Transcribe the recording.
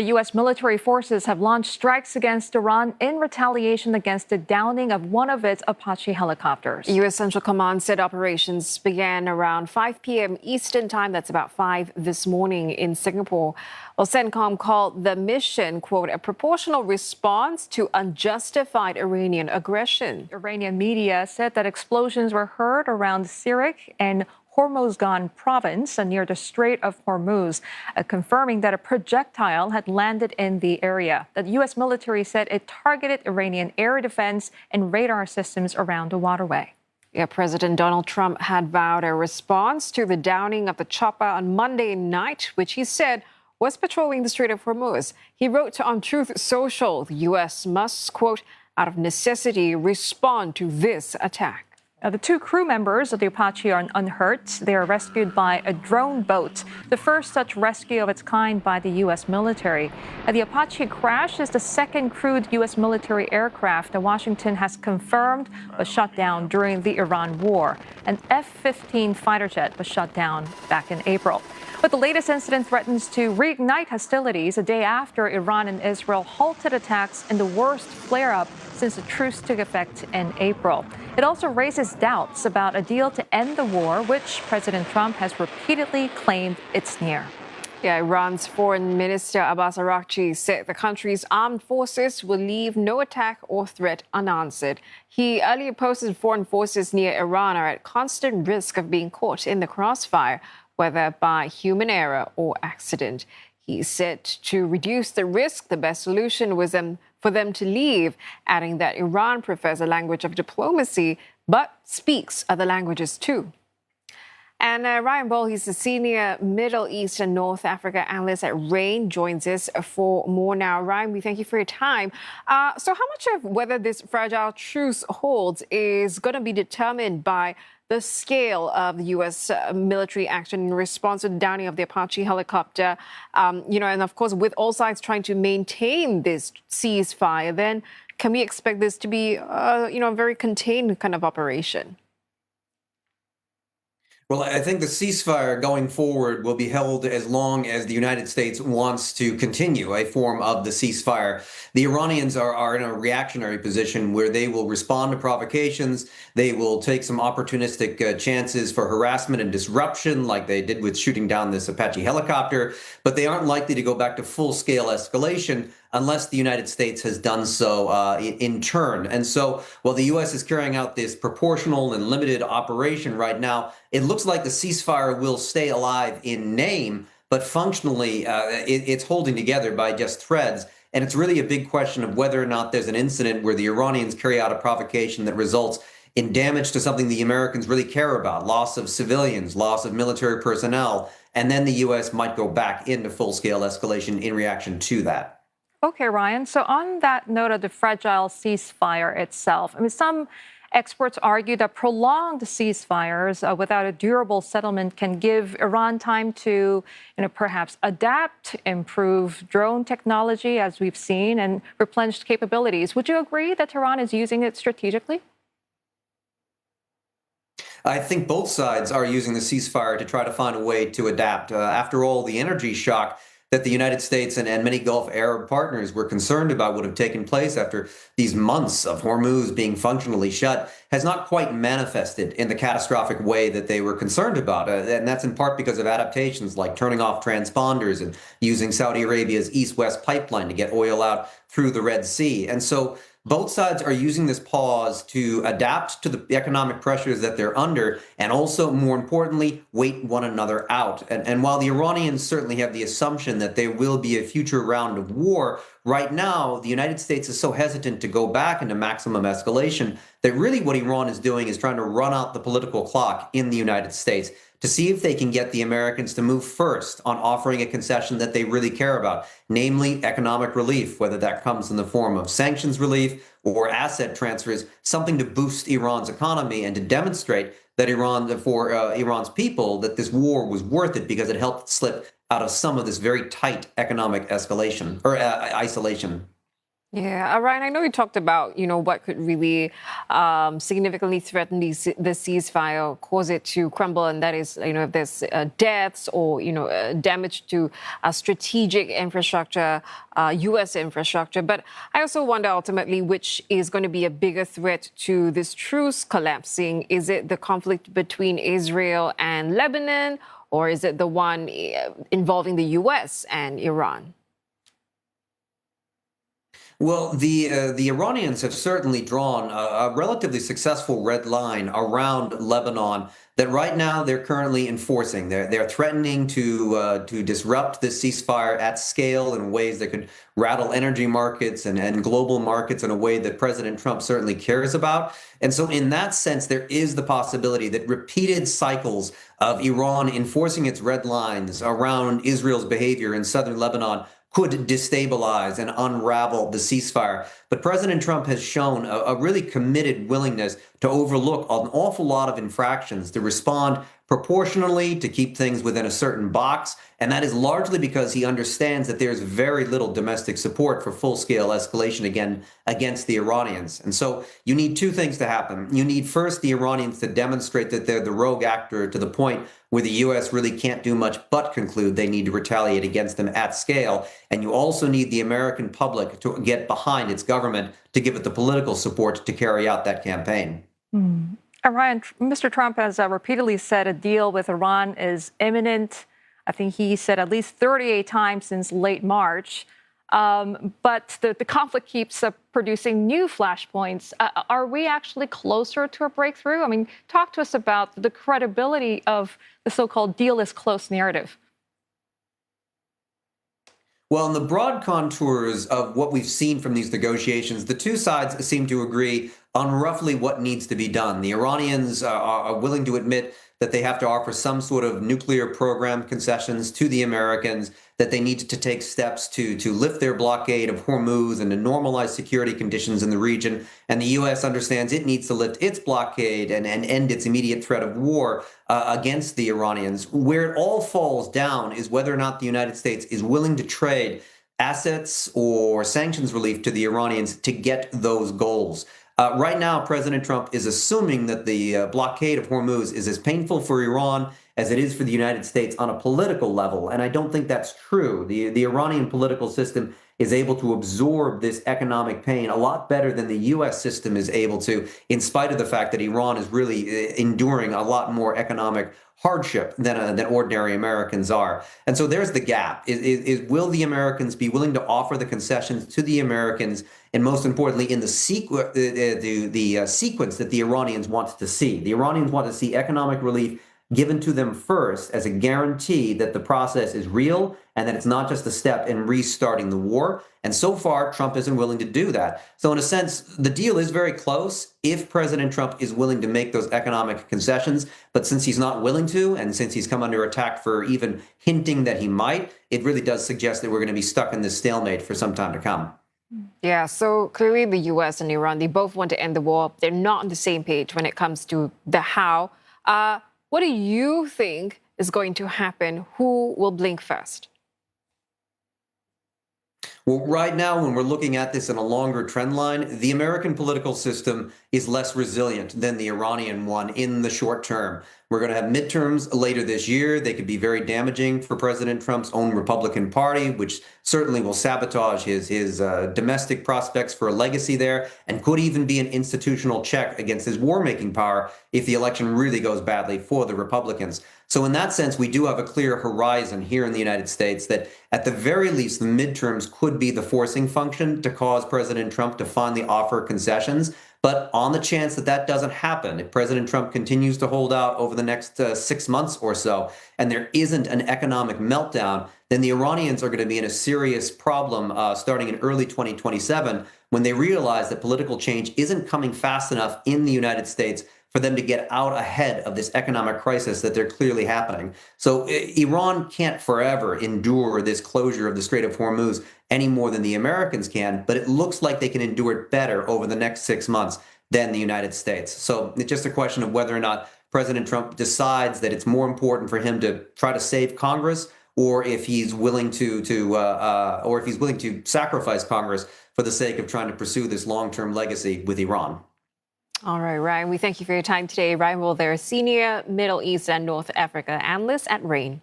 U.S. military forces have launched strikes against Iran in retaliation against the downing of one of its Apache helicopters. U.S. Central Command said operations began around 5 p.m. Eastern Time. That's about 5 this morning in Singapore. Well, CENTCOM called the mission, quote, a proportional response to unjustified Iranian aggression. Iranian media said that explosions were heard around Sirik and Hormozgan province near the Strait of Hormuz, confirming that a projectile had landed in the area. The U.S. military said it targeted Iranian air defense and radar systems around the waterway. Yeah, President Donald Trump had vowed a response to the downing of the chopper on Monday night, which he said was patrolling the Strait of Hormuz. He wrote on Truth Social, the U.S. must, quote, out of necessity, respond to this attack. The two crew members of the Apache are unhurt. They are rescued by a drone boat, the first such rescue of its kind by the U.S. military. The Apache crash is the second crewed U.S. military aircraft that Washington has confirmed was shot down during the Iran war. An F-15 fighter jet was shot down back in April. But the latest incident threatens to reignite hostilities a day after Iran and Israel halted attacks in the worst flare-up since the truce took effect in April. It also raises doubts about a deal to end the war, which President Trump has repeatedly claimed it's near. Yeah, Iran's Foreign Minister Abbas Araghchi said the country's armed forces will leave no attack or threat unanswered. He earlier posted foreign forces near Iran are at constant risk of being caught in the crossfire, whether by human error or accident. He said to reduce the risk, the best solution was for them to leave, adding that Iran prefers a language of diplomacy, but speaks other languages too. And Ryan Bohl, he's the senior Middle East and North Africa analyst at RANE, joins us for more now. Ryan, we thank you for your time. So how much of whether this fragile truce holds is going to be determined by the scale of the U.S. military action in response to the downing of the Apache helicopter, and of course, with all sides trying to maintain this ceasefire, then can we expect this to be, a very contained kind of operation? Well, I think the ceasefire going forward will be held as long as the United States wants to continue a form of the ceasefire. The Iranians are in a reactionary position where they will respond to provocations. They will take some opportunistic chances for harassment and disruption, like they did with shooting down this Apache helicopter. But they aren't likely to go back to full-scale escalation unless the United States has done so in turn. And so while the U.S. is carrying out this proportional and limited operation right now, it looks like the ceasefire will stay alive in name, but functionally it's holding together by just threads. And it's really a big question of whether or not there's an incident where the Iranians carry out a provocation that results in damage to something the Americans really care about, loss of civilians, loss of military personnel, and then the U.S. might go back into full-scale escalation in reaction to that. Okay, Ryan. So on that note of the fragile ceasefire itself, some experts argue that prolonged ceasefires without a durable settlement can give Iran time to, perhaps adapt, improve drone technology, as we've seen, and replenish capabilities. Would you agree that Tehran is using it strategically? I think both sides are using the ceasefire to try to find a way to adapt. After all, the energy shock that the United States and many Gulf Arab partners were concerned about would have taken place after these months of Hormuz being functionally shut has not quite manifested in the catastrophic way that they were concerned about. And that's in part because of adaptations like turning off transponders and using Saudi Arabia's East-West pipeline to get oil out through the Red Sea. And so both sides are using this pause to adapt to the economic pressures that they're under and also, more importantly, wait one another out. And while the Iranians certainly have the assumption that there will be a future round of war, right now, the United States is so hesitant to go back into maximum escalation that really what Iran is doing is trying to run out the political clock in the United States to see if they can get the Americans to move first on offering a concession that they really care about, namely economic relief, whether that comes in the form of sanctions relief or asset transfers, something to boost Iran's economy and to demonstrate that Iran's people, that this war was worth it because it helped slip out of some of this very tight economic escalation or isolation. Yeah, Ryan, I know you talked about, what could really significantly threaten the ceasefire, cause it to crumble, and that is, if there's deaths or, damage to strategic infrastructure, U.S. infrastructure. But I also wonder ultimately which is going to be a bigger threat to this truce collapsing. Is it the conflict between Israel and Lebanon, or is it the one involving the U.S. and Iran? Well, the Iranians have certainly drawn a relatively successful red line around Lebanon that right now they're currently enforcing. They're threatening to disrupt the ceasefire at scale in ways that could rattle energy markets and global markets in a way that President Trump certainly cares about. And so, in that sense, there is the possibility that repeated cycles of Iran enforcing its red lines around Israel's behavior in southern Lebanon could destabilize and unravel the ceasefire. But President Trump has shown a really committed willingness to overlook an awful lot of infractions, to respond proportionally, to keep things within a certain box. And that is largely because he understands that there's very little domestic support for full-scale escalation against the Iranians. And so you need two things to happen. You need first the Iranians to demonstrate that they're the rogue actor to the point where the U.S. really can't do much but conclude they need to retaliate against them at scale. And you also need the American public to get behind its government to give it the political support to carry out that campaign. Ryan, Mr. Trump has repeatedly said a deal with Iran is imminent. I think he said at least 38 times since late March. But the conflict keeps producing new flashpoints. Are we actually closer to a breakthrough? I mean, talk to us about the credibility of the so-called deal is close narrative. Well, in the broad contours of what we've seen from these negotiations, the two sides seem to agree on roughly what needs to be done. The Iranians are willing to admit that they have to offer some sort of nuclear program concessions to the Americans, that they need to take steps to lift their blockade of Hormuz and to normalize security conditions in the region. And the U.S. understands it needs to lift its blockade and end its immediate threat of war against the Iranians. Where it all falls down is whether or not the United States is willing to trade assets or sanctions relief to the Iranians to get those goals. Right now, President Trump is assuming that the blockade of Hormuz is as painful for Iran as it is for the United States on a political level. And I don't think that's true. The Iranian political system is able to absorb this economic pain a lot better than the U.S. system is able to, in spite of the fact that Iran is really enduring a lot more economic hardship than ordinary Americans are. And so there's the gap. Will the Americans be willing to offer the concessions to the Americans, and most importantly, in the sequence that the Iranians want to see? The Iranians want to see economic relief given to them first as a guarantee that the process is real and that it's not just a step in restarting the war. And so far, Trump isn't willing to do that. So in a sense, the deal is very close if President Trump is willing to make those economic concessions. But since he's not willing to, and since he's come under attack for even hinting that he might, it really does suggest that we're going to be stuck in this stalemate for some time to come. Yeah, so clearly the U.S. and Iran, they both want to end the war. They're not on the same page when it comes to the how. What do you think is going to happen? Who will blink first? Well, right now, when we're looking at this in a longer trend line, the American political system is less resilient than the Iranian one in the short term. We're going to have midterms later this year. They could be very damaging for President Trump's own Republican Party, which certainly will sabotage his domestic prospects for a legacy there, and could even be an institutional check against his war-making power if the election really goes badly for the Republicans. So in that sense, we do have a clear horizon here in the United States that at the very least, the midterms could be the forcing function to cause President Trump to finally offer concessions. But on the chance that that doesn't happen, if President Trump continues to hold out over the next 6 months or so, and there isn't an economic meltdown, then the Iranians are going to be in a serious problem starting in early 2027 when they realize that political change isn't coming fast enough in the United States for them to get out ahead of this economic crisis that they're clearly happening. So Iran can't forever endure this closure of the Strait of Hormuz any more than the Americans can, but it looks like they can endure it better over the next 6 months than the United States. So it's just a question of whether or not President Trump decides that it's more important for him to try to save Congress or if he's willing or if he's willing to sacrifice Congress for the sake of trying to pursue this long-term legacy with Iran. All right, Ryan, we thank you for your time today. Ryan Bohl, there, Senior Middle East and North Africa Analyst at RANE.